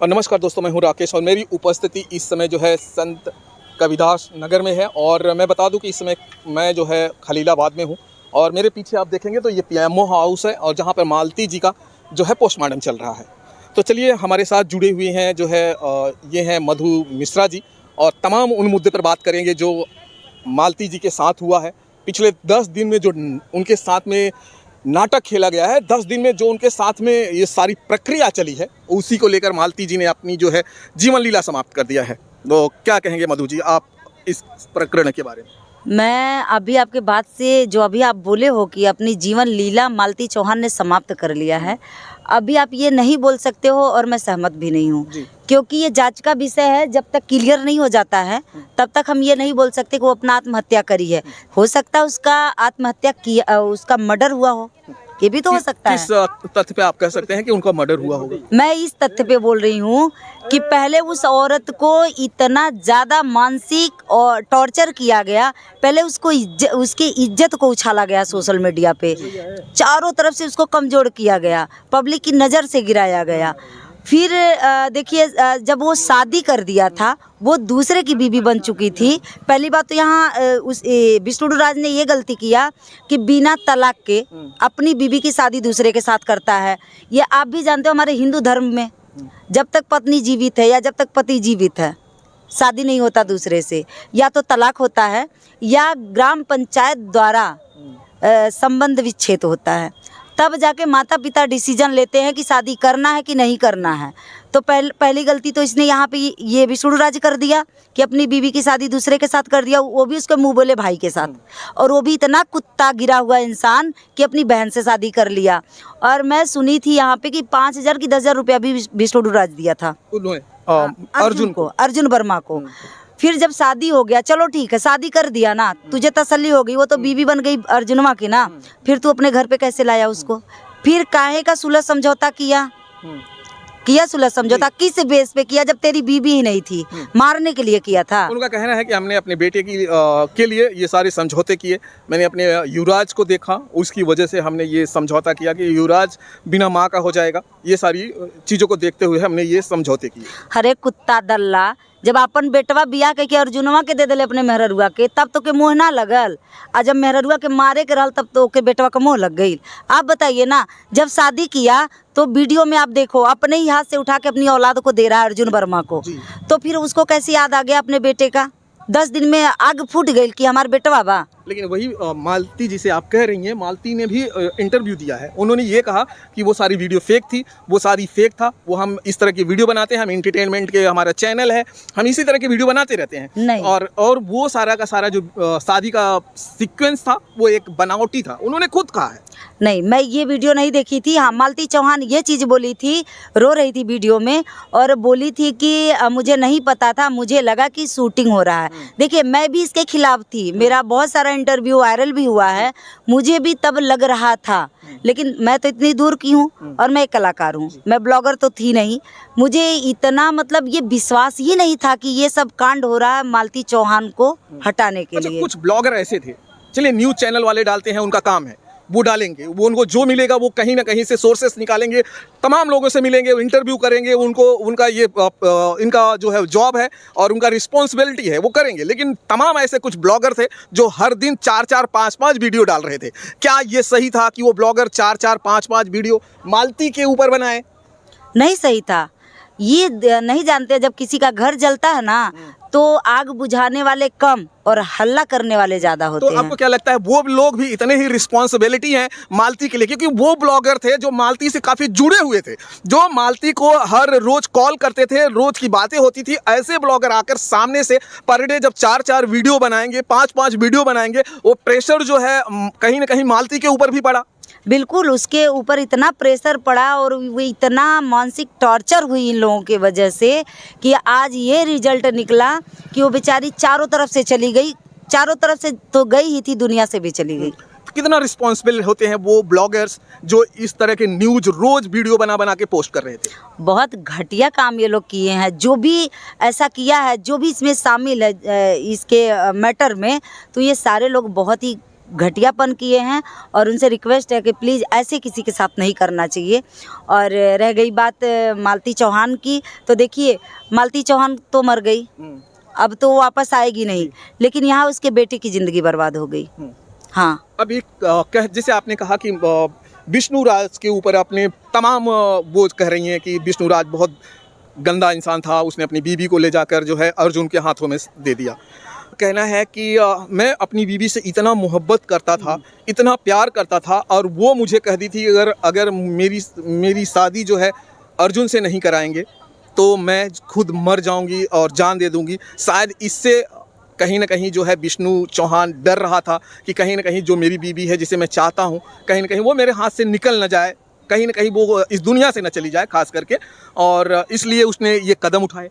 और नमस्कार दोस्तों, मैं हूं राकेश और मेरी उपस्थिति इस समय जो है संत कबीरदास नगर में है। और मैं बता दूं कि इस समय मैं जो है खलीलाबाद में हूं और मेरे पीछे आप देखेंगे तो ये पीएमओ हाउस है और जहां पर मालती जी का जो है पोस्टमार्टम चल रहा है। तो चलिए, हमारे साथ जुड़े हुए हैं जो है ये हैं मधु मिश्रा जी और तमाम उन मुद्दे पर बात करेंगे जो मालती जी के साथ हुआ है। पिछले 10 दिन में जो उनके साथ में नाटक खेला गया है, 10 दिन में जो उनके साथ में ये सारी प्रक्रिया चली है, उसी को लेकर मालती जी ने अपनी जो है जीवन लीला समाप्त कर दिया है। तो क्या कहेंगे मधु जी आप इस प्रकरण के बारे में? मैं अभी आपके बात से जो अभी आप बोले हो कि अपनी जीवन लीला मालती चौहान ने समाप्त कर लिया है, अभी आप ये नहीं बोल सकते हो और मैं सहमत भी नहीं हूँ, क्योंकि ये जांच का विषय है। जब तक क्लियर नहीं हो जाता है तब तक हम ये नहीं बोल सकते कि वो अपना आत्महत्या करी है। हो सकता है उसका आत्महत्या किया, उसका मर्डर हुआ हो, ये भी तो हो सकता है। किस तथ्य पे आप कह सकते हैं कि उनका मर्डर हुआ होगा? मैं इस तथ्य पे बोल रही हूँ कि पहले उस औरत को इतना ज़्यादा मानसिक और टॉर्चर किया गया, पहले उसको उसकी इज्जत को उछाला गया सोशल मीडिया पे, चारों तरफ से उसको कमज़ोर किया गया, पब्लिक की नज़र से गिराया गया। फिर देखिए, जब वो शादी कर दिया था, वो दूसरे की बीवी बन चुकी थी। पहली बात तो यहाँ उस विष्णु राज ने ये गलती किया कि बिना तलाक के अपनी बीवी की शादी दूसरे के साथ करता है। ये आप भी जानते हो, हमारे हिंदू धर्म में जब तक पत्नी जीवित है या जब तक पति जीवित है, शादी नहीं होता दूसरे से, या तो तलाक होता है या ग्राम पंचायत द्वारा संबंध विच्छेद होता है। तब जाके माता पिता डिसीजन लेते हैं कि शादी करना है कि नहीं करना है। तो पहली गलती तो इसने यहाँ पे ये विष्णु राज कर दिया कि अपनी बीवी की शादी दूसरे के साथ कर दिया, वो भी उसके मुंह बोले भाई के साथ, और वो भी इतना कुत्ता गिरा हुआ इंसान कि अपनी बहन से शादी कर लिया। और मैं सुनी थी यहाँ पे कि 5,000 की 10,000 रुपया भी विष्णु राज दिया था अर्जुन वर्मा को। फिर जब शादी हो गया, चलो ठीक है, शादी कर दिया ना, तुझे तसल्ली हो गई, वो तो बीवी बन गई अर्जुनमा की ना, फिर तू अपने घर पे कैसे लाया उसको? फिर काहे का सुलह समझौता किया सुलह समझौता किस बेस पे किया जब तेरी बीवी ही नहीं थी? मारने के लिए किया था। उनका कहना है कि हमने अपने बेटे की के लिए ये सारे समझौते किए। मैंने अपने युवराज को देखा, उसकी वजह से हमने ये समझौता किया कि युवराज बिना माँ का हो जाएगा। ये सारी चीज़ों को देखते हुए हमने ये समझौते किए। हरे कुत्ता दल्ला, जब अपन बेटवा बिया के अर्जुनवा के दे दिले अपने मेहरुआ के, तब तो के मुँह ना लगल, और जब मेहरुआ के मारे के रहल तब तो के बेटवा का मुँह लग गई। आप बताइए ना, जब शादी किया तो वीडियो में आप देखो अपने ही हाथ से उठा के अपनी औलाद को दे रहा है अर्जुन वर्मा को, तो फिर उसको कैसे याद आ गया अपने बेटे का? 10 दिन में आग फूट गई कि हमारे बेटवा बा। लेकिन वही मालती जी से आप कह रही हैं, मालती ने भी इंटरव्यू दिया है। उन्होंने ये कहा कि वो सारी वीडियो फेक थी, वो सारी फेक था, वो हम इस तरह की वीडियो बनाते हैं, हम एंटरटेनमेंट के हमारा चैनल है, हम इसी तरह की वीडियो बनाते रहते हैं। नहीं। और वो सारा का सारा जो शादी का सीक्वेंस था वो एक बनावटी था, उन्होंने खुद कहा है। नहीं, मैं ये वीडियो नहीं देखी थी। हाँ, मालती चौहान ये चीज़ बोली थी, रो रही थी वीडियो में और बोली थी कि मुझे नहीं पता था, मुझे लगा कि शूटिंग हो रहा है। देखिए, मैं भी इसके खिलाफ थी, मेरा बहुत सारा इंटरव्यू वायरल भी हुआ है, मुझे भी तब लग रहा था, लेकिन मैं तो इतनी दूर की हूँ और मैं एक कलाकार हूँ, मैं ब्लॉगर तो थी नहीं। मुझे इतना मतलब ये विश्वास ही नहीं था कि ये सब कांड हो रहा है मालती चौहान को हटाने के लिए। कुछ ब्लॉगर ऐसे थे, चलिए न्यूज़ चैनल वाले डालते हैं, उनका काम है, वो डालेंगे, वो उनको जो मिलेगा वो कहीं ना कहीं से सोर्सेस निकालेंगे, तमाम लोगों से मिलेंगे, इंटरव्यू करेंगे, उनको उनका ये इनका जो है जॉब है और उनका रिस्पॉन्सिबिलिटी है, वो करेंगे। लेकिन तमाम ऐसे कुछ ब्लॉगर थे जो हर दिन 4-4, 5-5 वीडियो डाल रहे थे। क्या ये सही था कि वो ब्लॉगर 4-4, 5-5 वीडियो मालती के ऊपर बनाए? नहीं सही था। ये नहीं जानते, जब किसी का घर जलता है ना तो आग बुझाने वाले कम और हल्ला करने वाले ज्यादा होते हैं। तो आपको क्या लगता है वो लोग भी इतने ही रिस्पॉन्सिबिलिटी हैं मालती के लिए? क्योंकि वो ब्लॉगर थे जो मालती से काफी जुड़े हुए थे, जो मालती को हर रोज कॉल करते थे, रोज की बातें होती थी। ऐसे ब्लॉगर आकर सामने से पर डे जब 4-4 वीडियो बनाएंगे, 5-5 वीडियो बनाएंगे, वो प्रेशर जो है कहीं ना कहीं मालती के ऊपर भी पड़ा। बिल्कुल, उसके ऊपर इतना प्रेशर पड़ा और वो इतना मानसिक टॉर्चर हुई इन लोगों की वजह से कि आज ये रिजल्ट निकला कि वो बेचारी चारों तरफ से चली गई। चारों तरफ से तो गई ही थी, दुनिया से भी चली गई। कितना रिस्पॉन्सिबल होते हैं वो ब्लॉगर्स जो इस तरह के न्यूज़ रोज वीडियो बना बना के पोस्ट कर रहे थे? बहुत घटिया काम ये लोग किए हैं। जो भी ऐसा किया है, जो भी इसमें शामिल है इसके मैटर में, तो ये सारे लोग बहुत ही घटियापन किए हैं और उनसे रिक्वेस्ट है कि प्लीज़ ऐसे किसी के साथ नहीं करना चाहिए। और रह गई बात मालती चौहान की, तो देखिए मालती चौहान तो मर गई, अब तो वो वापस आएगी नहीं, लेकिन यहाँ उसके बेटे की ज़िंदगी बर्बाद हो गई। हाँ, अब एक जैसे आपने कहा कि विष्णु राज के ऊपर आपने तमाम वो कह रही हैं कि विष्णु राज बहुत गंदा इंसान था, उसने अपनी बीबी को ले जाकर जो है अर्जुन के हाथों में दे दिया। कहना है कि मैं अपनी बीबी से इतना मोहब्बत करता था, इतना प्यार करता था, और वो मुझे कह दी थी अगर मेरी शादी जो है अर्जुन से नहीं कराएंगे तो मैं खुद मर जाऊंगी और जान दे दूंगी। शायद इससे कहीं ना कहीं जो है विष्णु चौहान डर रहा था कि कहीं ना कहीं जो मेरी बीबी है, जिसे मैं चाहता हूँ, कहीं ना कहीं वो मेरे हाथ से निकल ना जाए, कहीं ना कहीं वो इस दुनिया से न चली जाए खास करके, और इसलिए उसने ये कदम उठाए।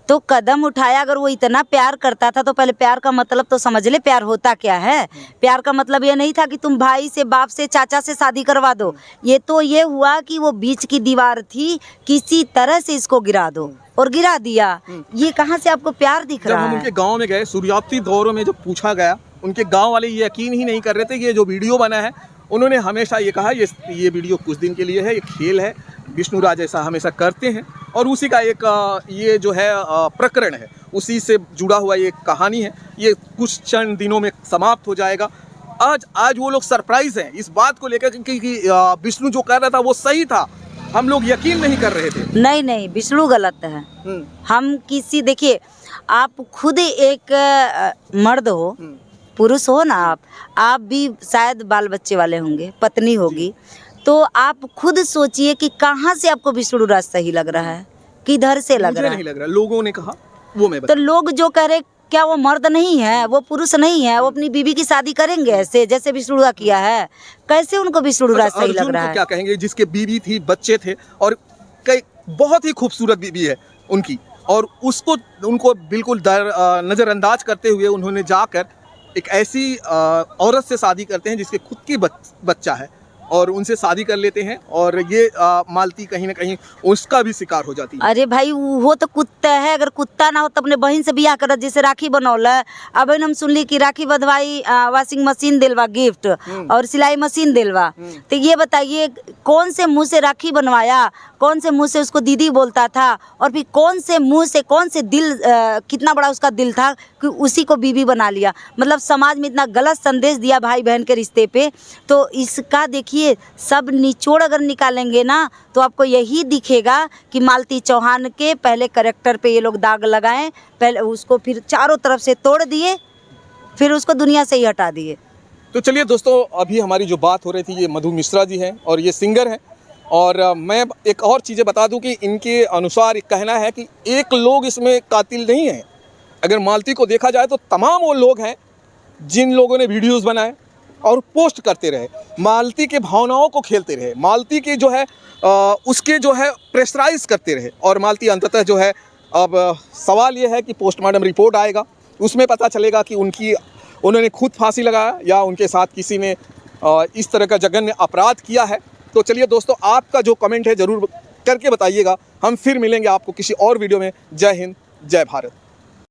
तो कदम उठाया, अगर वो इतना प्यार करता था तो पहले प्यार का मतलब तो समझ ले, प्यार होता क्या है। प्यार का मतलब ये नहीं था कि तुम भाई से, बाप से, चाचा से शादी करवा दो। ये तो ये हुआ कि वो बीच की दीवार थी, किसी तरह से इसको गिरा दो, और गिरा दिया। ये कहाँ से आपको प्यार दिख रहा है? जब हम उनके गांव में गए, शुरुआती दौरों में जब पूछा गया, उनके गांव वाले ये यकीन ही नहीं कर रहे थे कि ये जो वीडियो बना है, उन्होंने हमेशा ये कहा ये वीडियो कुछ दिन के लिए है, ये खेल है, विष्णु राज ऐसा हमेशा करते हैं, और उसी का एक ये जो है प्रकरण है, उसी से जुड़ा हुआ ये कहानी है, ये कुछ चंद दिनों में समाप्त हो जाएगा। आज वो लोग सरप्राइज हैं इस बात को लेकर कि विष्णु जो कर रहा था वो सही था, हम लोग यकीन नहीं कर रहे थे। नहीं, विष्णु गलत है। हम किसी, देखिए आप खुद एक मर्द हो, पुरुष हो ना, आप भी शायद बाल बच्चे वाले होंगे, पत्नी होगी, तो आप खुद सोचिए कि कहाँ से आपको विष्णु राज सही लग रहा है, किधर से लग रहा है। नहीं लग रहा, लोगों ने कहा, वो मैं तो लोग जो कह रहे, क्या वो मर्द नहीं है, वो पुरुष नहीं है, वो अपनी बीवी की शादी करेंगे ऐसे जैसे विष्णु राज किया है? कैसे उनको विष्णु राज सही लग रहा है? क्या कहेंगे, जिसके बीवी थी, बच्चे थे, और कई बहुत ही खूबसूरत बीवी है उनकी, और उनको बिल्कुल नज़रअंदाज करते हुए उन्होंने जाकर एक ऐसी औरत से शादी करते हैं जिसके खुद की बच्चा है, और उनसे शादी कर लेते हैं, और ये मालती कहीं ना कहीं उसका भी शिकार हो जाती है। अरे भाई, वो तो कुत्ता है, अगर कुत्ता ना हो तो अपने बहन से बियाह करत, जैसे राखी बनौला। अब हम सुनली कि राखी बंधवाई, वॉशिंग मशीन दिलवा गिफ्ट, और सिलाई मशीन दिलवा। तो ये बताइए, कौन से मुंह से राखी बनवाया, कौन से मुंह से उसको दीदी बोलता था, और फिर कौन से मुंह से, कौन से दिल, कितना बड़ा उसका दिल था कि उसी को बीवी बना लिया। मतलब समाज में इतना गलत संदेश दिया भाई बहन के रिश्ते पे। तो इसका देखिए सब निचोड़ अगर निकालेंगे ना, तो आपको यही दिखेगा कि मालती चौहान के पहले कैरेक्टर पे ये लोग दाग लगाएं, पहले उसको फिर चारों तरफ से तोड़ दिए, फिर उसको दुनिया से ही हटा दिए। तो चलिए दोस्तों, अभी हमारी जो बात हो रही थी, ये मधु मिश्रा जी हैं और ये सिंगर हैं, और मैं एक और चीज़ें बता दूं कि इनके अनुसार कहना है कि एक लोग इसमें कातिल नहीं है। अगर मालती को देखा जाए तो तमाम वो लोग हैं जिन लोगों ने वीडियोस बनाए और पोस्ट करते रहे, मालती के भावनाओं को खेलते रहे, मालती के जो है उसके जो है प्रेशराइज करते रहे, और मालती अंततः जो है, अब सवाल ये है कि पोस्टमार्टम रिपोर्ट आएगा, उसमें पता चलेगा कि उन्होंने खुद फांसी लगाया या उनके साथ किसी ने इस तरह का जघन्य अपराध किया है। तो चलिए दोस्तों, आपका जो कमेंट है ज़रूर करके बताइएगा। हम फिर मिलेंगे आपको किसी और वीडियो में। जय हिंद, जय भारत।